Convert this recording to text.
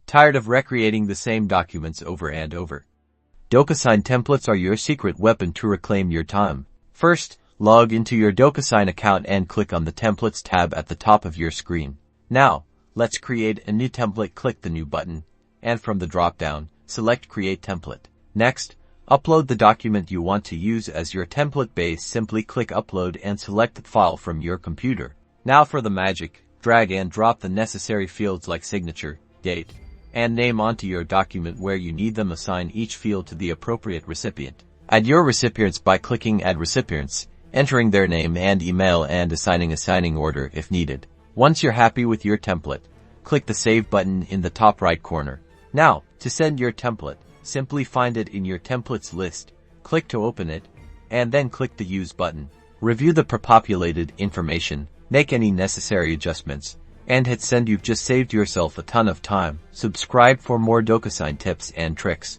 Tired of recreating the same documents over and over? DocuSign templates are your secret weapon to reclaim your time. First, log into your DocuSign account and click on the Templates tab at the top of your screen. Now, let's create a new template. Click the New button, and from the drop-down, select Create Template. Next, upload the document you want to use as your template base. Simply click Upload and select the file from your computer. Now for the magic, drag and drop the necessary fields like signature, date, and name onto your document where you need them. Assign each field to the appropriate recipient. Add your recipients by clicking Add Recipients, entering their name and email and assigning a signing order if needed. Once you're happy with your template, click the Save button in the top right corner. Now, to send your template, simply find it in your templates list, click to open it, and then click the Use button. Review the pre-populated information, make any necessary adjustments, and hit send. You've just saved yourself a ton of time. Subscribe for more DocuSign tips and tricks.